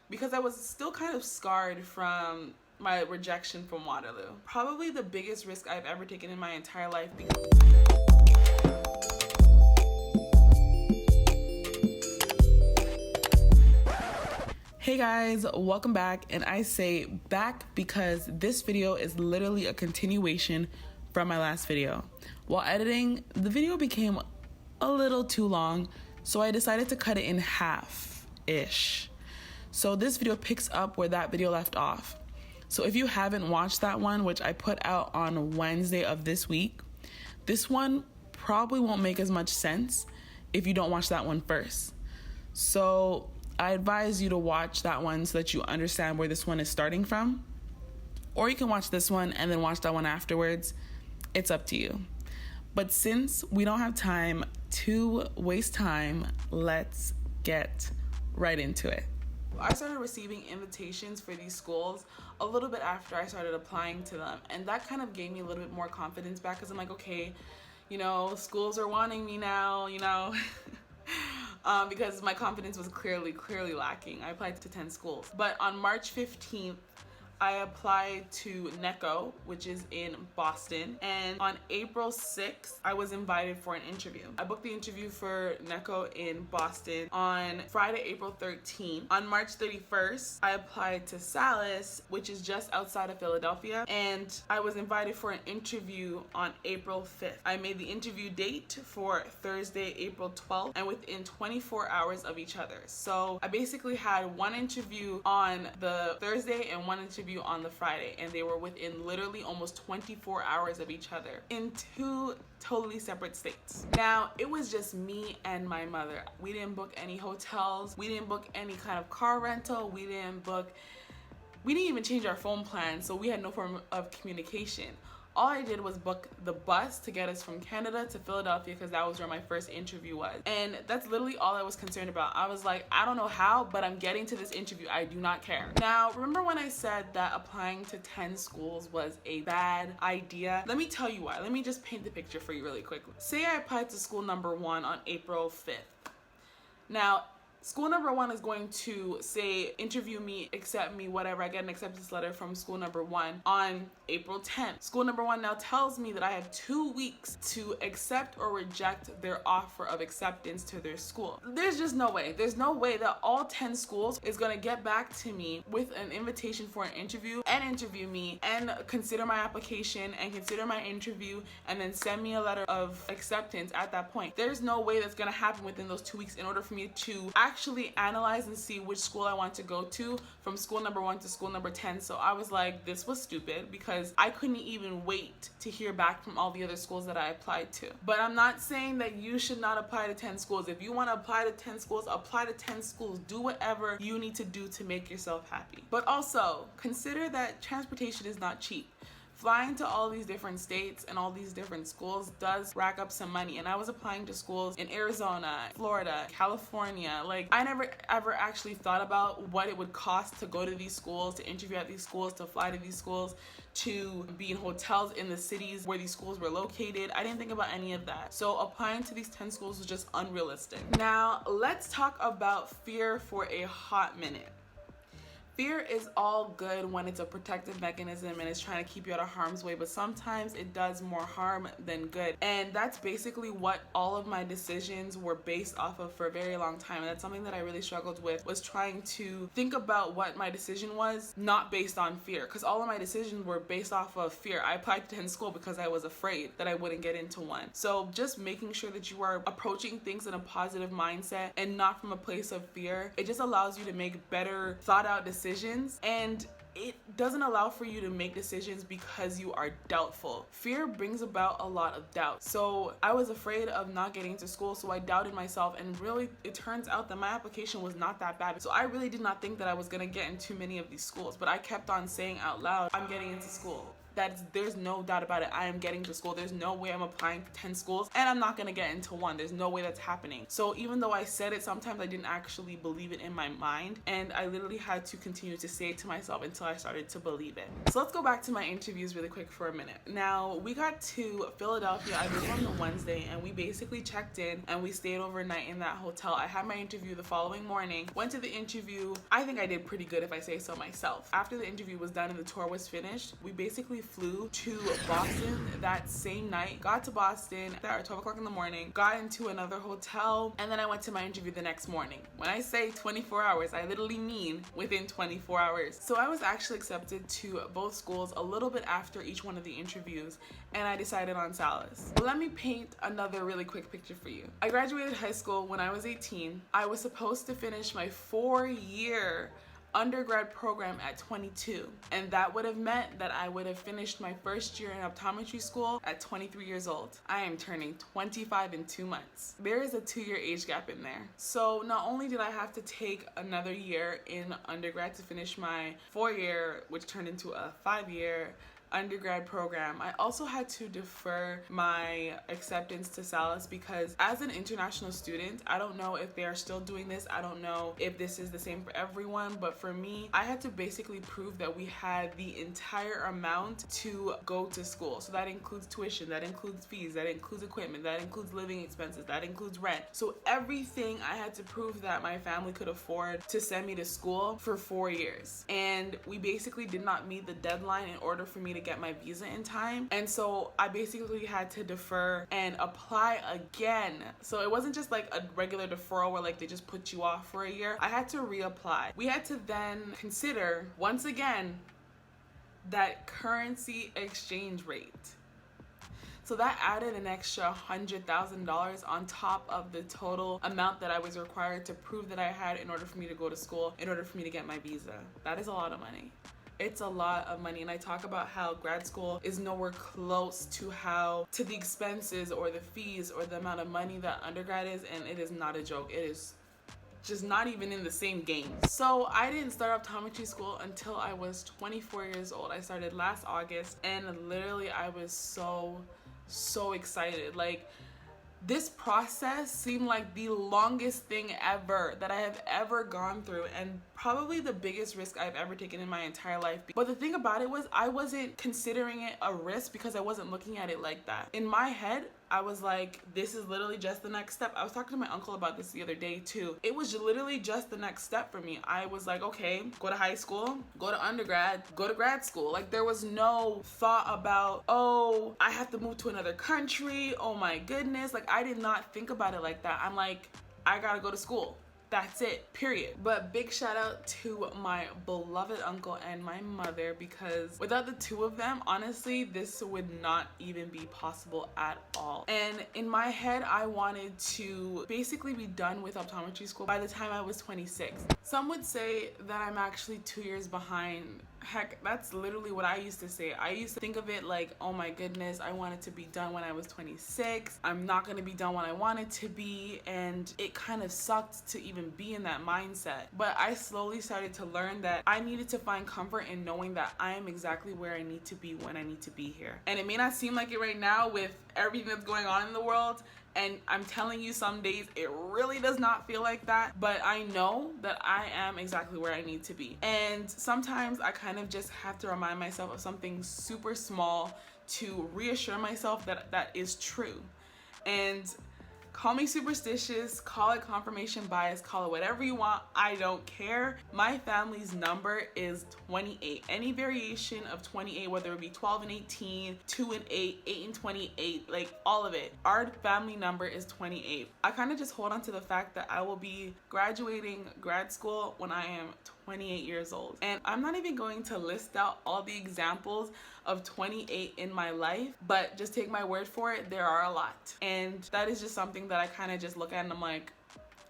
because I was still kind of scarred from my rejection from Waterloo. Probably the biggest risk I've ever taken in my entire life. Hey guys, welcome back, and I say back because this video is literally a continuation from my last video. While editing, the video became a little too long, so I decided to cut it in half-ish. So this video picks up where that video left off. So if you haven't watched that one, which I put out on Wednesday of this week, this one probably won't make as much sense if you don't watch that one first. So I advise you to watch that one so that you understand where this one is starting from. Or you can watch this one and then watch that one afterwards. It's up to you. But since we don't have time to waste time, let's get right into it. I started receiving invitations for these schools a little bit after I started applying to them. And that kind of gave me a little bit more confidence back because I'm like, okay, schools are wanting me now, because my confidence was clearly lacking. I applied to 10 schools. But on March 15th, I applied to NECO, which is in Boston. And on April 6th, I was invited for an interview. I booked the interview for NECO in Boston on Friday, April 13th. On March 31st, I applied to SALIS, which is just outside of Philadelphia. And I was invited for an interview on April 5th. I made the interview date for Thursday, April 12th, and within 24 hours of each other. So I basically had one interview on the Thursday and one interview on the Friday, and they were within literally almost 24 hours of each other in two totally separate states. Now, it was just me and my mother. We didn't book any hotels. We didn't book any kind of car rental. We didn't even change our phone plan, so we had no form of communication. All I did was book the bus to get us from Canada to Philadelphia because that was where my first interview was. And that's literally all I was concerned about. I was like, I don't know how, but I'm getting to this interview. I do not care. Now, remember when I said that applying to 10 schools was a bad idea? Let me tell you why. Let me just paint the picture for you really quickly. Say I applied to school number 1 on April 5th. Now, school number 1 is going to say, interview me, accept me, whatever. I get an acceptance letter from school number 1 on April 10th. School number 1 now tells me that I have 2 weeks to accept or reject their offer of acceptance to their school. There's just no way. There's no way that all 10 schools is going to get back to me with an invitation for an interview and interview me and consider my application and consider my interview and then send me a letter of acceptance at that point. There's no way that's going to happen within those 2 weeks in order for me to actually analyze and see which school I want to go to from school number 1 to school number 10. So I was like, this was stupid because I couldn't even wait to hear back from all the other schools that I applied to. But I'm not saying that you should not apply to 10 schools. If you want to apply to 10 schools, apply to 10 schools. Do whatever you need to do to make yourself happy. But also consider that transportation is not cheap. Flying to all these different states and all these different schools does rack up some money. And I was applying to schools in Arizona, Florida, California. Like, I never ever actually thought about what it would cost to go to these schools, to interview at these schools, to fly to these schools, to be in hotels in the cities where these schools were located. I didn't think about any of that. So applying to these 10 schools was just unrealistic. Now, let's talk about fear for a hot minute. Fear is all good when it's a protective mechanism and it's trying to keep you out of harm's way, but sometimes it does more harm than good. And that's basically what all of my decisions were based off of for a very long time. And that's something that I really struggled with, was trying to think about what my decision was, not based on fear, because all of my decisions were based off of fear. I applied to 10 school because I was afraid that I wouldn't get into one. So just making sure that you are approaching things in a positive mindset and not from a place of fear, it just allows you to make better thought out decisions. And it doesn't allow for you to make decisions because you are doubtful. Fear brings about a lot of doubt. So I was afraid of not getting into school, so I doubted myself, and really it turns out that my application was not that bad. So I really did not think that I was gonna get into many of these schools, but I kept on saying out loud, I'm getting into school. there's no doubt about it. I am getting to school. There's no way I'm applying to 10 schools and I'm not gonna get into one. There's no way that's happening. So even though I said it, sometimes I didn't actually believe it in my mind, and I literally had to continue to say it to myself until I started to believe it. So let's go back to my interviews really quick for a minute. Now, we got to Philadelphia, I was on the Wednesday, and we basically checked in and we stayed overnight in that hotel. I had my interview the following morning, went to the interview. I think I did pretty good if I say so myself. After the interview was done and the tour was finished, we basically flew to Boston that same night, got to Boston at 12 o'clock in the morning, got into another hotel, and then I went to my interview the next morning. When I say 24 hours, I literally mean within 24 hours. So I was actually accepted to both schools a little bit after each one of the interviews, and I decided on Salus. Let me paint another really quick picture for you. I graduated high school when I was 18. I was supposed to finish my 4-year undergrad program at 22, and that would have meant that I would have finished my first year in optometry school at 23 years old. I am turning 25 in 2 months. There is a 2-year age gap in there. So not only did I have to take another year in undergrad to finish my 4-year, which turned into a 5-year undergrad program, I also had to defer my acceptance to Salus because as an international student, I don't know if they are still doing this. I don't know if this is the same for everyone, but for me, I had to basically prove that we had the entire amount to go to school. So that includes tuition, that includes fees, that includes equipment, that includes living expenses, that includes rent. So everything I had to prove that my family could afford to send me to school for 4 years. And we basically did not meet the deadline in order for me to get my visa in time, and so I basically had to defer and apply again. So it wasn't just like a regular deferral where like they just put you off for a year. I had to reapply. We had to then consider once again that currency exchange rate. So that added an extra $100,000 on top of the total amount that I was required to prove that I had in order for me to go to school, in order for me to get my visa. That is a lot of money. It's a lot of money, and I talk about how grad school is nowhere close to the expenses or the fees or the amount of money that undergrad is, and it is not a joke. It is just not even in the same game. So I didn't start optometry school until I was 24 years old. I started last August, and literally I was so excited. Like, this process seemed like the longest thing ever that I have ever gone through, and probably the biggest risk I've ever taken in my entire life. But the thing about it was I wasn't considering it a risk because I wasn't looking at it like that. In my head, I was like, this is literally just the next step. I was talking to my uncle about this the other day too. It was literally just the next step for me. I was like, okay, go to high school, go to undergrad, go to grad school. Like, there was no thought about, oh, I have to move to another country. Oh my goodness. Like, I did not think about it like that. I'm like, I gotta go to school. That's it, period. But big shout out to my beloved uncle and my mother, because without the two of them, honestly, this would not even be possible at all. And in my head, I wanted to basically be done with optometry school by the time I was 26. Some would say that I'm actually 2 years behind. Heck, that's literally what I used to say. I used to think of it like, oh my goodness, I wanted to be done when I was 26. I'm not gonna be done when I wanted to be, and it kind of sucked to even be in that mindset. But I slowly started to learn that I needed to find comfort in knowing that I am exactly where I need to be when I need to be here. And it may not seem like it right now with everything that's going on in the world, and I'm telling you, some days it really does not feel like that, but I know that I am exactly where I need to be. And sometimes I kind of just have to remind myself of something super small to reassure myself that that is true. And call me superstitious, call it confirmation bias, call it whatever you want, I don't care. My family's number is 28. Any variation of 28, whether it be 12 and 18, 2 and 8, 8 and 28, like all of it. Our family number is 28. I kind of just hold on to the fact that I will be graduating grad school when I am 28 years old. And I'm not even going to list out all the examples of 28 in my life, but just take my word for it, there are a lot. And that is just something that I kind of just look at and I'm like,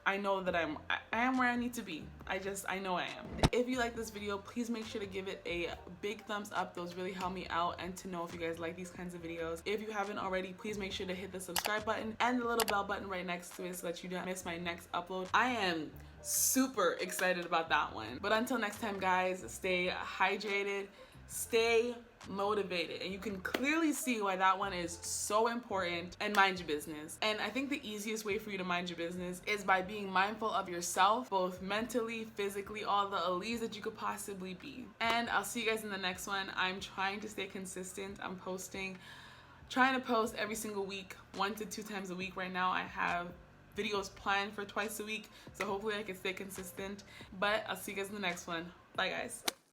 I know that I am where I need to be. I know I am. If you like this video, please make sure to give it a big thumbs up. Those really help me out, and to know if you guys like these kinds of videos. If you haven't already, please make sure to hit the subscribe button and the little bell button right next to it so that you don't miss my next upload. I am super excited about that one. But until next time, guys, stay hydrated, stay motivated. And you can clearly see why that one is so important. And mind your business. And I think the easiest way for you to mind your business is by being mindful of yourself, both mentally, physically, all the alleles that you could possibly be. And I'll see you guys in the next one. I'm trying to stay consistent. I'm trying to post every single week, 1 to 2 times a week. Right now I have videos planned for twice a week, so hopefully I can stay consistent. But I'll see you guys in the next one. Bye guys.